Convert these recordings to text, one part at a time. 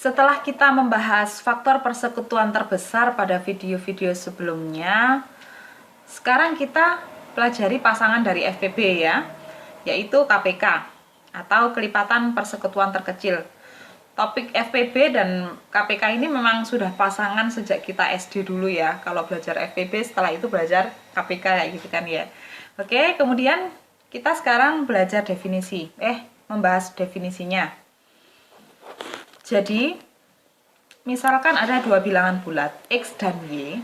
Setelah kita membahas faktor persekutuan terbesar pada video-video sebelumnya, sekarang kita pelajari pasangan dari FPB ya, yaitu KPK atau kelipatan persekutuan terkecil. Topik FPB dan KPK ini memang sudah pasangan sejak kita SD dulu ya. Kalau belajar FPB, setelah itu belajar KPK gitu kan ya. Oke, kemudian kita sekarang belajar definisi. Membahas definisinya. Jadi, misalkan ada dua bilangan bulat, X dan Y.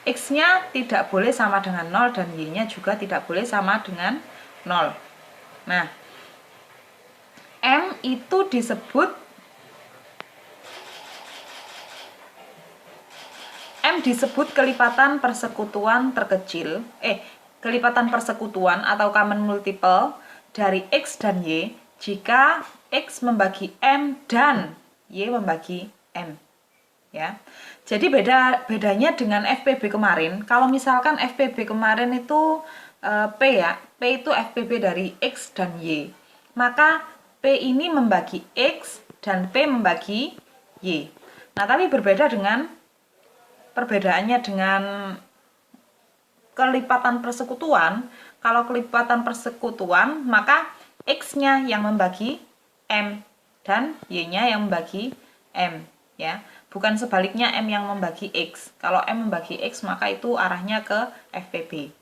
X-nya tidak boleh sama dengan 0 dan Y-nya juga tidak boleh sama dengan 0. Nah, M itu disebut kelipatan persekutuan terkecil, kelipatan persekutuan atau common multiple dari X dan Y jika X membagi M dan Y membagi M. Ya. Jadi bedanya dengan FPB kemarin. Kalau misalkan FPB kemarin itu P ya, P itu FPB dari X dan Y. Maka P ini membagi X dan P membagi Y. Nah, tapi perbedaannya dengan kelipatan persekutuan. Kalau kelipatan persekutuan, maka X-nya yang membagi M dan Y-nya yang membagi M ya. Bukan sebaliknya M yang membagi X. Kalau M membagi X maka itu arahnya ke FPB.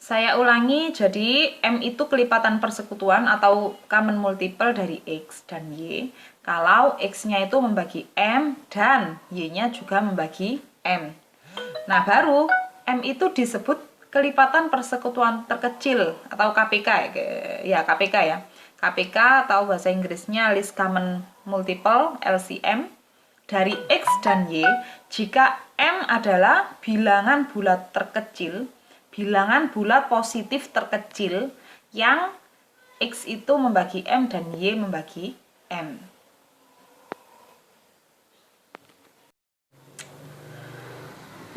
Saya ulangi, jadi M itu kelipatan persekutuan atau common multiple dari X dan Y. Kalau X-nya itu membagi M dan Y-nya juga membagi M. Nah, baru M itu disebut kelipatan persekutuan terkecil atau KPK ya, KPK ya. KPK atau bahasa Inggrisnya Least Common Multiple LCM dari X dan Y jika M adalah bilangan bulat terkecil, bilangan bulat positif terkecil yang X itu membagi M dan Y membagi M.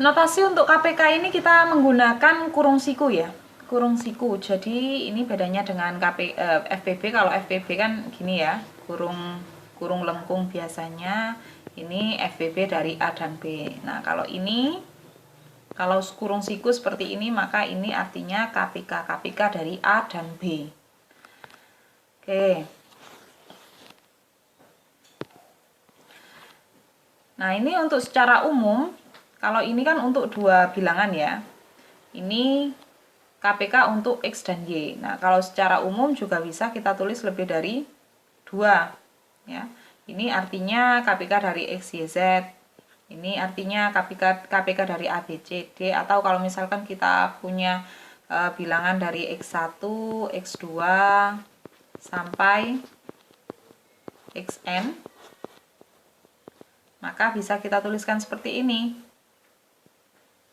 Notasi untuk KPK ini kita menggunakan kurung siku ya, kurung siku. Jadi ini bedanya dengan FPB. Kalau FPB kan gini ya, kurung lengkung biasanya. Ini FPB dari A dan B. Nah, kalau kurung siku seperti ini, maka ini artinya KPK dari A dan B. Oke. Nah, ini untuk secara umum. Kalau ini kan untuk dua bilangan ya. Ini KPK untuk X dan Y. Nah, kalau secara umum juga bisa kita tulis lebih dari 2 ya. Ini artinya KPK dari X, Y, Z. Ini artinya KPK dari A, B, C, D. Atau kalau misalkan kita punya bilangan dari X1, X2 sampai Xn, maka bisa kita tuliskan seperti ini.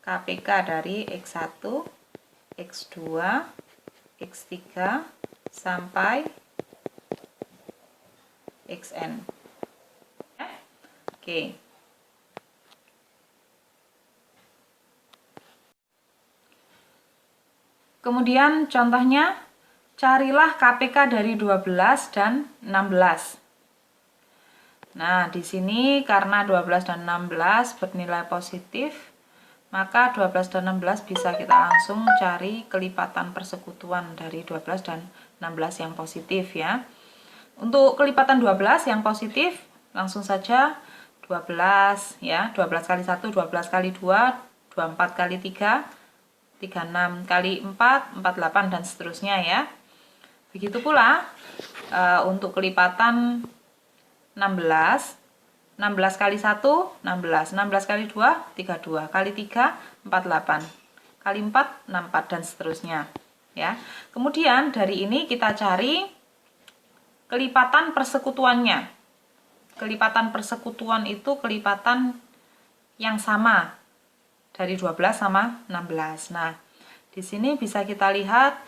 KPK dari X1, X2, X3 sampai Xn. Oke. Kemudian contohnya, carilah KPK dari 12 dan 16. Nah, di sini karena 12 dan 16 bernilai positif, maka 12 dan 16 bisa kita langsung cari kelipatan persekutuan dari 12 dan 16 yang positif ya. Untuk kelipatan 12 yang positif, langsung saja 12 ya, 12 kali 1, 12 kali 2, 24 kali 3, 36 kali 4, 48 dan seterusnya ya. Begitu pula untuk kelipatan 16 kali 1, 16. 16 kali 2, 32. Kali 3, 48. Kali 4, 64 dan seterusnya. Ya. Kemudian dari ini kita cari kelipatan persekutuannya. Kelipatan persekutuan itu kelipatan yang sama dari 12 sama 16. Nah, di sini bisa kita lihat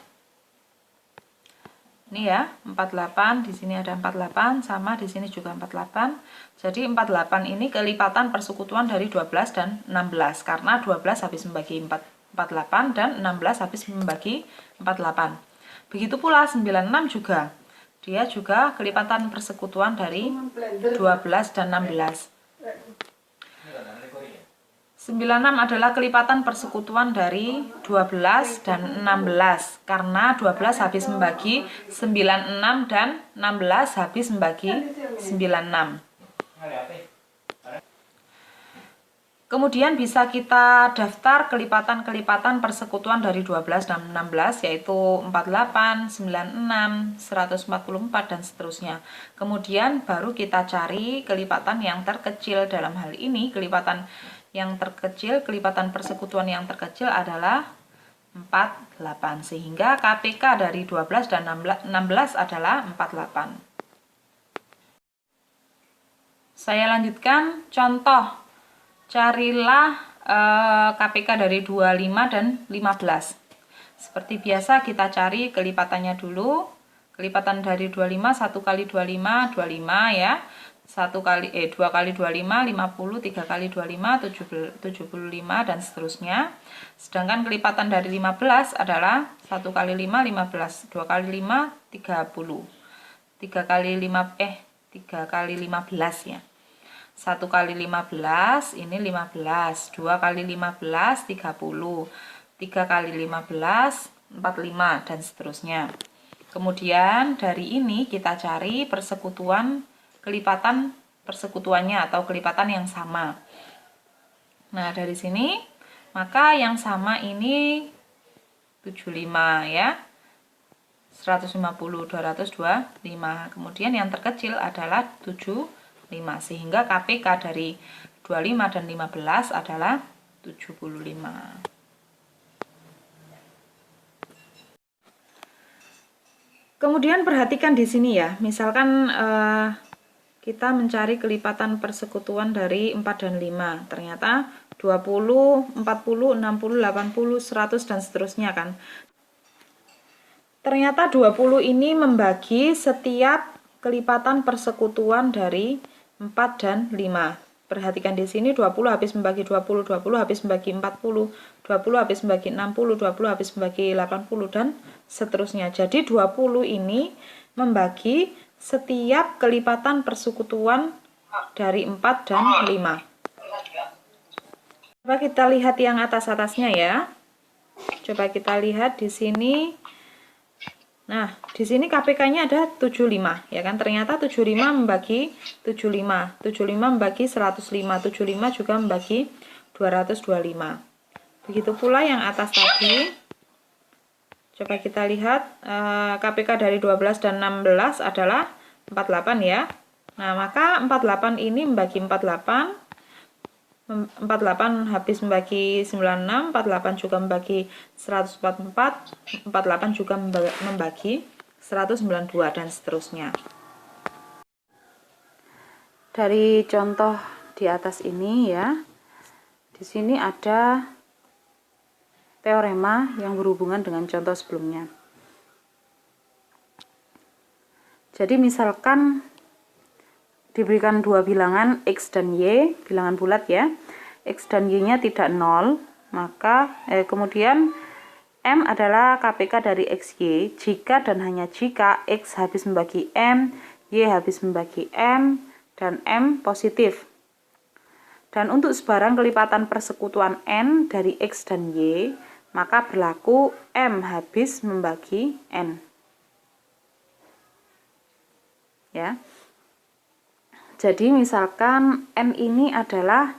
ini ya, 48, di sini ada 48, sama di sini juga 48. Jadi 48 ini kelipatan persekutuan dari 12 dan 16 karena 12 habis membagi 48 dan 16 habis membagi 48. Begitu pula 96 juga. dia juga kelipatan persekutuan dari 12 dan 16. 96 adalah kelipatan persekutuan dari 12 dan 16, karena 12 habis membagi 96 dan 16 habis membagi 96. Kemudian bisa kita daftar kelipatan-kelipatan persekutuan dari 12 dan 16, yaitu 48, 96, 144, dan seterusnya. Kemudian baru kita cari kelipatan yang terkecil. Dalam hal ini kelipatan yang terkecil, kelipatan persekutuan yang terkecil adalah 48, sehingga KPK dari 12 dan 16 adalah 48. Saya lanjutkan contoh. Carilah KPK dari 25 dan 15. Seperti biasa kita cari kelipatannya dulu. Kelipatan dari 25, 1 kali 25, 25 ya. 2 kali 25, 50, 3 kali 25, 75, dan seterusnya. Sedangkan kelipatan dari 15 adalah 1 kali 5, 15, 2 kali 5, 30. 3 kali 15 ya. 1 kali 15 ini 15, 2 kali 15 30, 3 kali 15 45, dan seterusnya. Kemudian dari ini kita cari persekutuan, kelipatan persekutuannya atau kelipatan yang sama. Nah, dari sini maka yang sama ini 75 ya. 150, 225. Kemudian yang terkecil adalah 75, sehingga KPK dari 25 dan 15 adalah 75. Kemudian perhatikan di sini ya, misalkan kita mencari kelipatan persekutuan dari 4 dan 5. Ternyata 20, 40, 60, 80, 100, dan seterusnya kan. Ternyata 20 ini membagi setiap kelipatan persekutuan dari 4 dan 5. Perhatikan di sini 20 habis membagi 20, 20 habis membagi 40, 20 habis membagi 60, 20 habis membagi 80, dan seterusnya. Jadi 20 ini membagi setiap kelipatan persekutuan dari 4 dan 5. Coba kita lihat yang atas-atasnya ya. Coba kita lihat di sini. Nah, di sini KPK-nya ada 75, ya kan? Ternyata 75 membagi 75, 75 membagi 105, 75 juga membagi 225. Begitu pula yang atas tadi. Coba kita lihat, KPK dari 12 dan 16 adalah 48 ya. Nah, maka 48 ini membagi 48. 48 habis membagi 96, 48 juga membagi 144, 48 juga membagi 192, dan seterusnya. Dari contoh di atas ini ya, di sini ada teorema yang berhubungan dengan contoh sebelumnya. Jadi misalkan diberikan dua bilangan X dan Y, bilangan bulat ya, X dan Y nya tidak 0, maka kemudian M adalah KPK dari XY jika dan hanya jika X habis membagi M, Y habis membagi M, dan M positif. Dan untuk sebarang kelipatan persekutuan N dari X dan Y, maka berlaku M habis membagi N. Ya. Jadi misalkan N ini adalah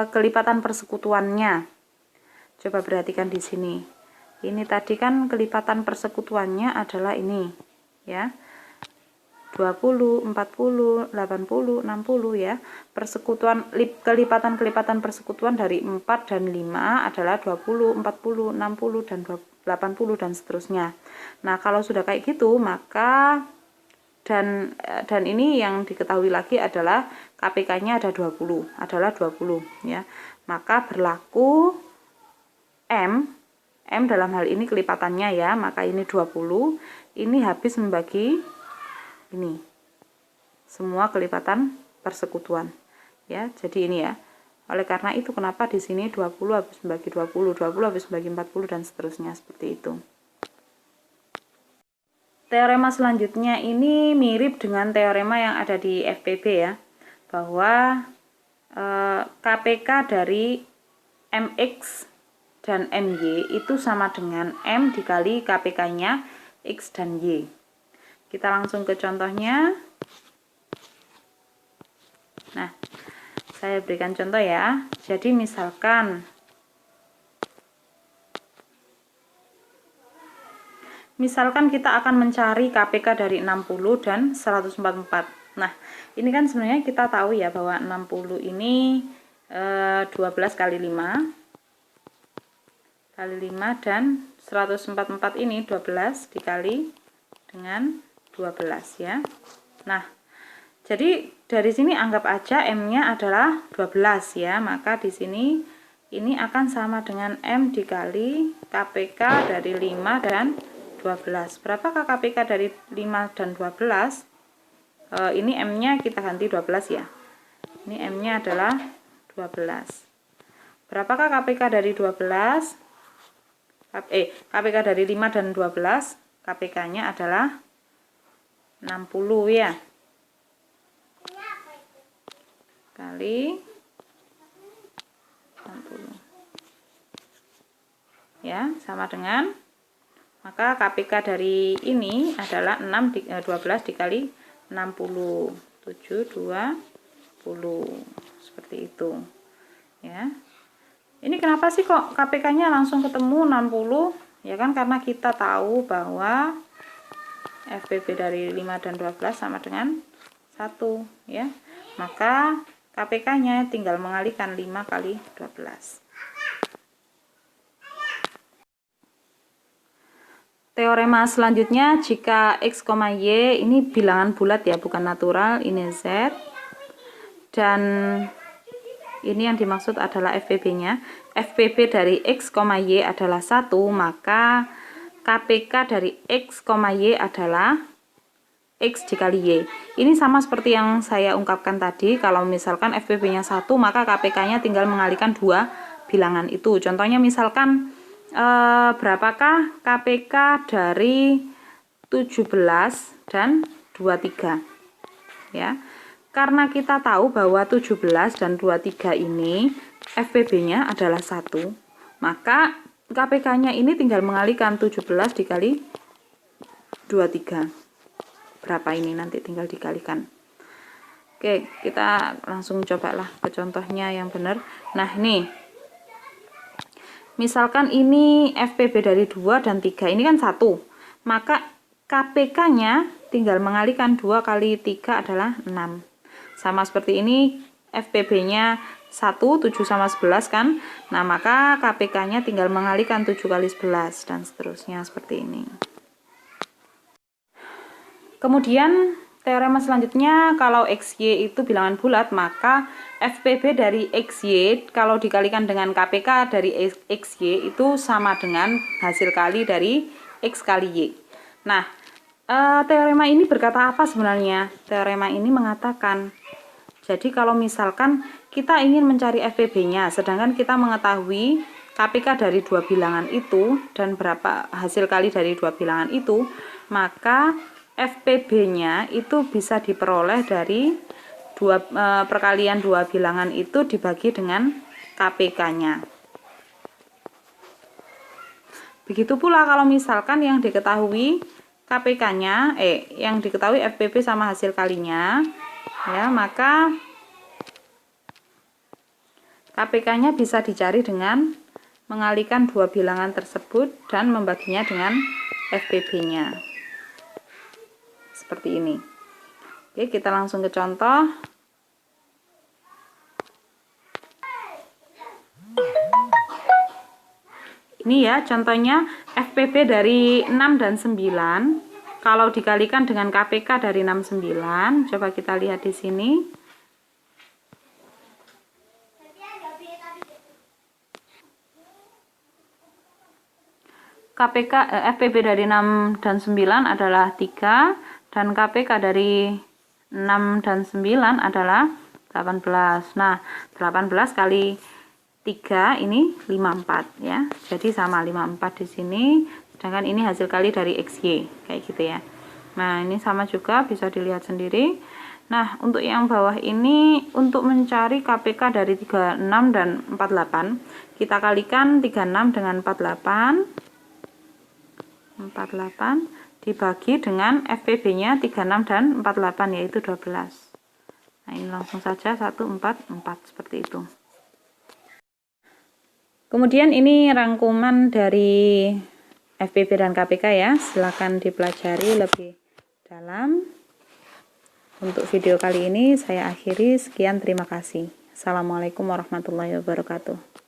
kelipatan persekutuannya. Coba perhatikan di sini. Ini tadi kan kelipatan persekutuannya adalah ini, ya. 20, 40, 80, 60 ya. Persekutuan kelipatan persekutuan dari 4 dan 5 adalah 20, 40, 60 dan 80 dan seterusnya. Nah, kalau sudah kayak gitu, maka dan ini yang diketahui lagi adalah KPK-nya ada 20 ya. Maka berlaku M dalam hal ini kelipatannya ya, maka ini 20, ini habis membagi ini semua kelipatan persekutuan ya. Jadi ini ya. Oleh karena itu kenapa di sini 20 habis membagi 20, 20 habis membagi 40 dan seterusnya seperti itu. teorema selanjutnya ini mirip dengan teorema yang ada di FPB ya, bahwa KPK dari MX dan MY itu sama dengan M dikali KPK-nya X dan Y. Kita langsung ke contohnya. Nah, saya berikan contoh ya. Jadi misalkan kita akan mencari KPK dari 60 dan 144. Nah, ini kan sebenarnya kita tahu ya bahwa 60 ini 12 kali 5 dan 144 ini 12 dikali dengan 12 ya. Nah, jadi dari sini anggap aja M-nya adalah 12 ya, maka di sini ini akan sama dengan M dikali KPK dari 5 dan 12. Berapakah KPK dari 5 dan 12? Ini M-nya kita ganti 12 ya. Ini M-nya adalah 12. Berapakah KPK dari 12? KPK dari 5 dan 12, KPK-nya adalah 60 ya. Kali 60. Ya, sama dengan, maka KPK dari ini adalah 12 dikali 60. 7, 20. Seperti itu. Ya. Ini kenapa sih kok KPK-nya langsung ketemu 60? Ya kan karena kita tahu bahwa FPB dari 5 dan 12 sama dengan 1 ya. Maka KPK-nya tinggal mengalihkan 5 kali 12. Teorema selanjutnya, jika X, Y ini bilangan bulat ya, bukan natural, ini Z. Dan ini yang dimaksud adalah FPB-nya. FPB dari X, Y adalah 1, maka KPK dari X, Y adalah X dikali Y. Ini sama seperti yang saya ungkapkan tadi. Kalau misalkan FPB-nya 1, maka KPK-nya tinggal mengalihkan 2 bilangan itu. Contohnya misalkan berapakah KPK dari 17 dan 23 ya. Karena kita tahu bahwa 17 dan 23 ini FPB-nya adalah 1, maka KPK-nya ini tinggal mengalihkan 17 dikali 23. Berapa ini nanti tinggal dikalikan. Oke, kita langsung cobalah ke contohnya yang benar. Nah, ini misalkan ini FPB dari 2 dan 3, ini kan 1, maka KPK-nya tinggal mengalihkan 2 kali 3 adalah 6. Sama seperti ini, FPB-nya 1, 7 sama 11 kan. Nah, maka KPK-nya tinggal mengalihkan 7 kali 11 dan seterusnya seperti ini. Kemudian teorema selanjutnya, kalau XY itu bilangan bulat, maka FPB dari XY kalau dikalikan dengan KPK dari XY itu sama dengan hasil kali dari X kali Y. Nah, teorema ini berkata apa sebenarnya? Teorema ini mengatakan, jadi kalau misalkan kita ingin mencari FPB-nya, sedangkan kita mengetahui KPK dari 2 bilangan itu dan berapa hasil kali dari 2 bilangan itu, maka FPB-nya itu bisa diperoleh dari perkalian 2 bilangan itu dibagi dengan KPK-nya. Begitu pula kalau misalkan yang diketahui KPK-nya, yang diketahui FPB sama hasil kalinya, ya, maka KPK-nya bisa dicari dengan mengalihkan 2 bilangan tersebut dan membaginya dengan FPB-nya. Seperti ini. Oke, kita langsung ke contoh. Ini ya contohnya, FPB dari 6 dan 9 kalau dikalikan dengan KPK dari 69. Coba kita lihat di sini. FPB dari 6 dan 9 adalah 3 dan KPK dari 6 dan 9 adalah 18. Nah, 18 kali 3 ini 54 ya. Jadi sama 54 di sini, sedangkan ini hasil kali dari XY kayak gitu ya. Nah, ini sama juga, bisa dilihat sendiri. Nah, untuk yang bawah ini, untuk mencari KPK dari 36 dan 48, kita kalikan 36 dengan 48 dibagi dengan FPB-nya 36 dan 48, yaitu 12. Nah, ini langsung saja 144 seperti itu. Kemudian ini rangkuman dari FPB dan KPK ya, silakan dipelajari lebih dalam. Untuk video kali ini saya akhiri, sekian, terima kasih. Assalamualaikum warahmatullahi wabarakatuh.